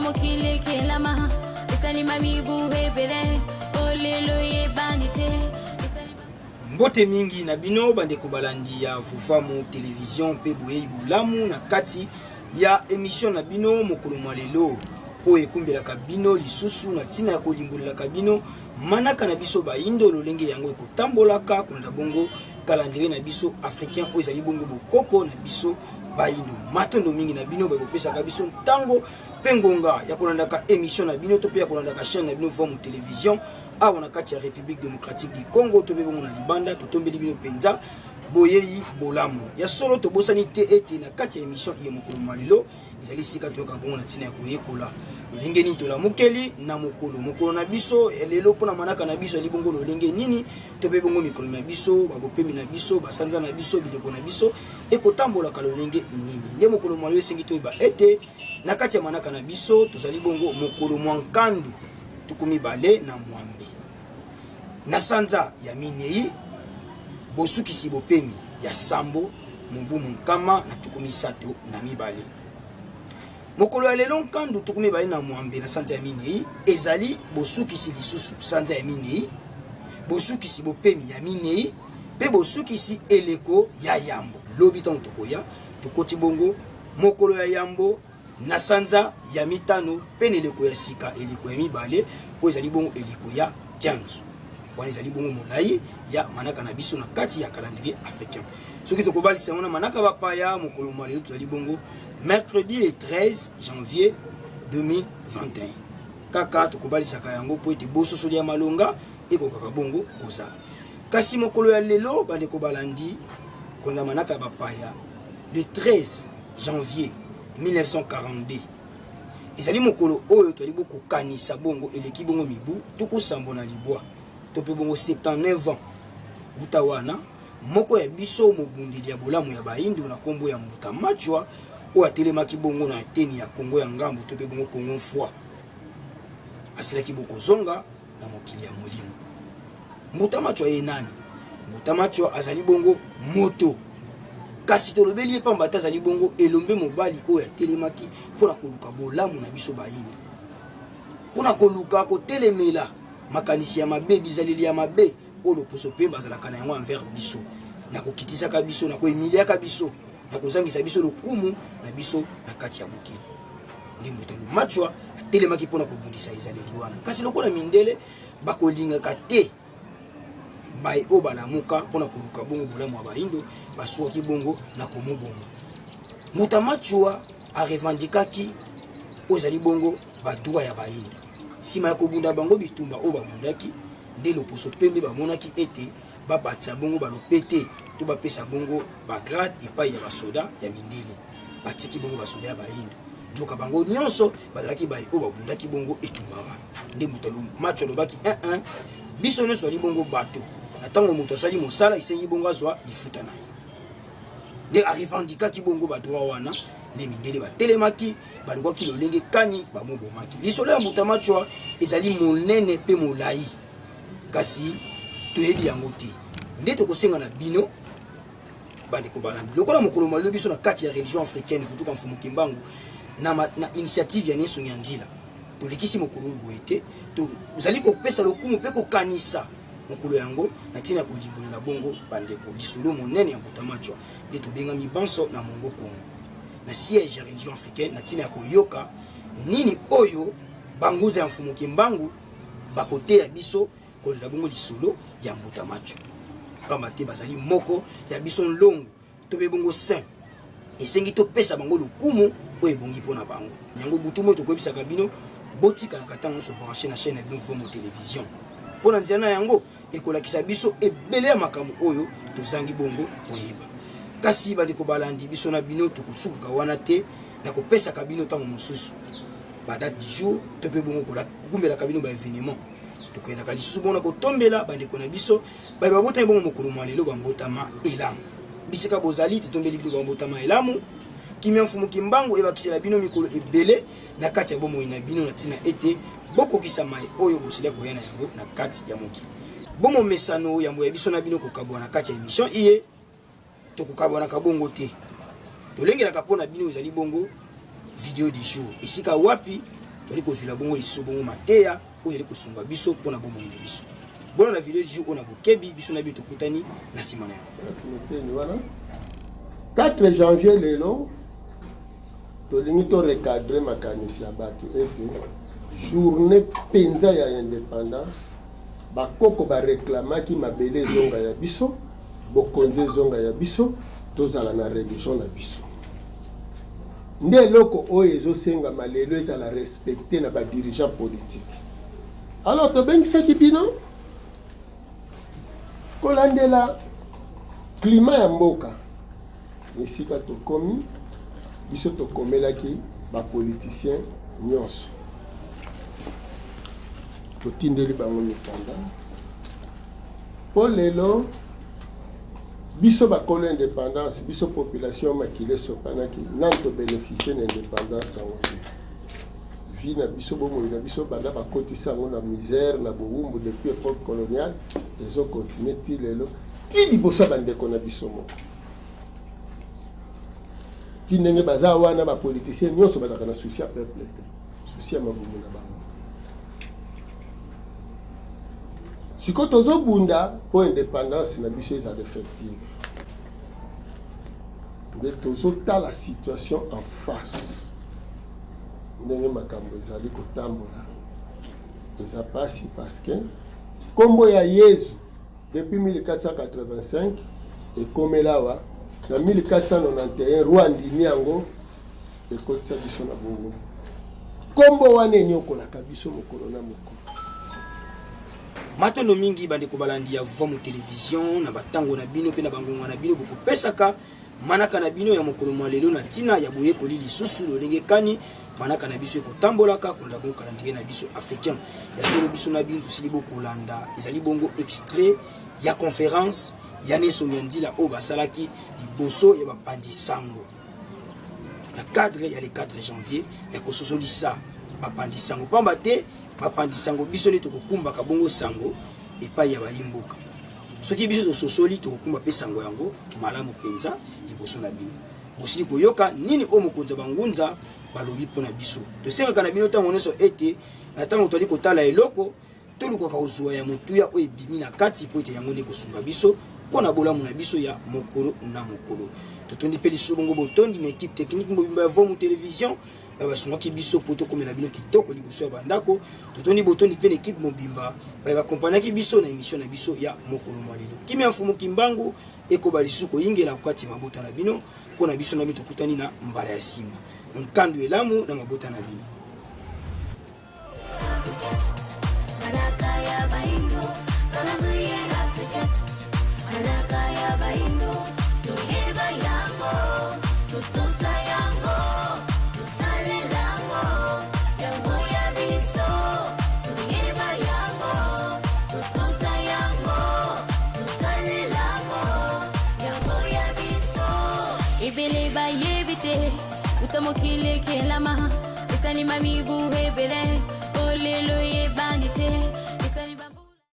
mokile kelama esalima mibu hebele olelo ye bandite. Mbote mingi na bino bande kobalandi ya Vufamu television pe boye bulamu na kati ya émission na bino mokolo malelo o ekumbelaka bino lisusu na tina ya kolimbolelaka bino manaka na biso baindo lolenge yango ekotambolaka konda bongo calendrier na biso africain o ezali bongo bokoko na biso baindo matondo mingi na bino bakopesaka biso ntango pengonga ya kolandaka émission na bino to pe ya kolandaka chaîne na bino Vufamu television awa na kati ya République démocratique du Congo to be bongo na libanda to tombeli bino penza boyeyi bolamu ya solo to bosani te ete na kati ya émission ya mokolo malelo ezali sika to ka bongo na tina ya koyekola lolenge nini to la mokeli na mokolo na biso lelo pona manaka na biso ali bongo lolenge nini to be bongo mikolo na biso babopemi na biso basanza na biso bileko na biso ekotambola ka lolenge nini nde mokolo malelo sengi to ba ete na kati ya manaka na biso tozali bongo mokolo mwankandu tukumi bale na mwambe na sanza ya minei bosukisi bopemi ya sambo mubu munkama na tukumi sato na mibale mokolo ya lelo nkandu tukumi bale na mwambe na sanza ya minei ezali bosukisi lisusu sanza ya minei bosukisi bopemi ya minei pe bosukisi eleko ya yambo lobi tango tokoya tokoti bongo mokolo ya yambo na sanza ya mitano pe eleko ya sika eleko ya mibale o ezali bongo eleko ya 15 wana ezali bongo molai ya manaka na biso na kati ya calendrier africain soki tokobalisa wana manaka bapaya mokolo malelo tozali bongo mercredi le 13 janvier 2021 kaka tokobalisaka yango po ete bososoli ya malonga ekokaka bongo kozala kasi mokolo ya lelo bandeko balandi konda manaka bapaya le 13 janvier 1942 ezali mokolo oyo tozali bokokanisa bongo eleki bongo mibu tukusambo na libwa tope bongo 79 ans buta wana moko ya biso mobundeli ya bolamu ya bahindu na kombo ya Mbuta Machwa o atelemaki bongo na teni ya Kongo ya ngambo tope bongo Kongo foi asilaki boko zonga na mokili ya molimo. Mbuta Machwa ye nani? Mbuta Machwa azali bongo moto kasi tolobeli pamba ta azali bongo elombe mobali o atelemaki pona koluka bolamu na biso bahindu pona koluka kotelemela makanisi ya mabe bizaleli ya mabe o loposo pe bazalaka na yango envers biso na kokitisaka biso na koemiliaka biso na kozangisa biso lokumu na biso na kati ya mokili ndi Mbuta Machwa atelemaki pona kobundisa ezaleli wana kasi lokola mindele bakolingaka te bai o balamuka pona koluka bongo bolamu ya bahindo basuwaki bongo na komoboma. Mbuta Machwa a revendikaki ozali bongo badroit ya bahindo sima ya kobunda bango bitumba o babundaki nde loposo pembe bamonaki ete babatisa bongo balopete to bapesa bongo bagrade epai ya basoda ya mindele batiki bongo basoda ya bahindo joka bango nyonso bazalaki bai o babundaki bongo etumba wana nde Mbuta Machwa alobaki biso nyonso ali bongo bato na ntango moto asali mosala esengi bongo azwa lifuta na ye nde arevendikaki bongo badroit wana nde mindele batelemaki balobaki lolenge kani bamobomaki lisolo ya Mbuta Machwa ezali monene pe molai kasi toyebi yango te nde tokosenga na bino bandeko balandi lokola mokolo malelo biso na kati ya religion africaine futuka mfumu kimbangu na initiative ya Nelson Mandela tolekisi mokolo oyo boye te tozali kopesa lokumu pe kokanisa mokolo yango na tina kolimbolela bongo bandeko lisolo monene ya Mbuta Machwa nde tobengami banso na mongo Kongo na siège ya religion africaine na tina ya koyoka nini oyo banguza ya mfumu kimbangu bakote ya biso kolela bongo lisolo ya Mbuta Machwa pamba te bazali moko ya biso longo tobe bongo saint esengi topesa bango lokumu oyo ebongi mpona bango yango butu moyo tokoyebisaka bino botikalaka ntango nyonso branche na chaîne ya bino Vufamu television mpona nzela na yango ekolakisa biso ebele ya makambo oyo tozangi bongo koyeba kasi bandeko balandi biso na bino tokosukaka wana te na kopesaka bino ntango mosusu badate du jour to mpe bongo kokumbelaka bino baévénement tokoyendaka lisusu bongo na kotombela bandeko na biso baye babotami bongo mokolo malelo bambotama elamu bisika bozali tetombeli bino bambotama elamu kimia mfumu kimbangu ebakisela bino mikolo ebele na kati ya bomoi na bino na ntina ete bokokisa mai oyo bosila koya na yango na kati ya mokili bomo mesano yambo ya biso na bino kokabwa na kati ya émission iye tokokabwa na kabongo te tolengelaka mpona bino ezali bongo video du jour esika wapi toli kozula bongo liso bongo mateya oyo eli kosunga biso mpona bomoi na biso. Bona na video du on a bokebi biso na biso tokutani na nsima na yango. 4 janvier lelo tolingi to recadrer makanisi ya bato ete journée penza ya indépendance bakoko bareklamaki mabele ezonga ya biso, bokonzi ezonga ya biso, tozala na religion na biso. Nde eloko oyo ezosengama lelo ezala respecté na badirigant politique. Alors tobengisaki bino kolandela climat ya mboka esika tokomi biso tokomelaki bapoliticien nyonso totindeli bango mikanda po lelo biso bakolo indépendance biso population makile sopanaki nani tobénéficie na indépendance yango te. Vi na biso bomoi na biso banda bakotisa yango na misère na bowumbu depuis époque coloniale ezokontinue ti lelo ti liboso bandeko na biso moko ti ndenge baza wana bapoliticien nyonso bazalaka na souci ya peuple te, souci ya mabumu na bango. Siko tozobunda po indépendance na biso ezala effective nde tozotala situation en face ndenge makambo ezali kotambola eza pasi parce que kombo ya Yesu depuis 1485 ekomelawa na 1491 roi ndimi yango ekotisa biso na bongo. Kombo wana enyokolaka biso mokolo na mokolo. Matondo mingi bandeko balandi ya voix mu télévision na batango na bino pe na bangonga na bino bokopesaka manaka na bino ya mokolo mwa lelo na tina ya boye koli lisusu lolenge kani manaka na biso ekotambolaka konda bongo calendrier na biso africain ya solo biso na bino tosili bokolanda ezali bongo extrait ya conférence ya Nelson Mandela oyo basalaki liboso ya bapandi sango na cadre ya le 4 janvier ya kososolisa bapandi sango pamba te bapandi sango biso nde tokokumbaka bongo sango epai ya bayimboka. Soki biso tososoli tokokumba pe sango yango malamu penza liboso na bino bosili koyoka nini oyo mokonzi bangunza balobi mpona biso. Tosengaka na bino ntango nyonso ete na ntango toli kotala eloko tolukaka kozwa ya motuya oyo ebimi na kati po ete yango nde kosunga biso mpona bolamu na biso ya mokolo na mokolo. Totondi mpe lisusu bongo botondi na équipe technique mobimba ya voix mu télévision basungaki biso po tokomela bino kitoko liboso ya bandako. Totondi botondi mpe na équipe mobimba bakompagnaki biso na émission na biso ya mokolo mwa lelo. Kimia mfumu kimbangu ekoba lisusu koyingela kokati mabota na bino mpona biso na bino tokutani na mbala ya nsima nkando elamu na mabota na bino. Ibele ba yebite utamokile kelama usalima mibu hebele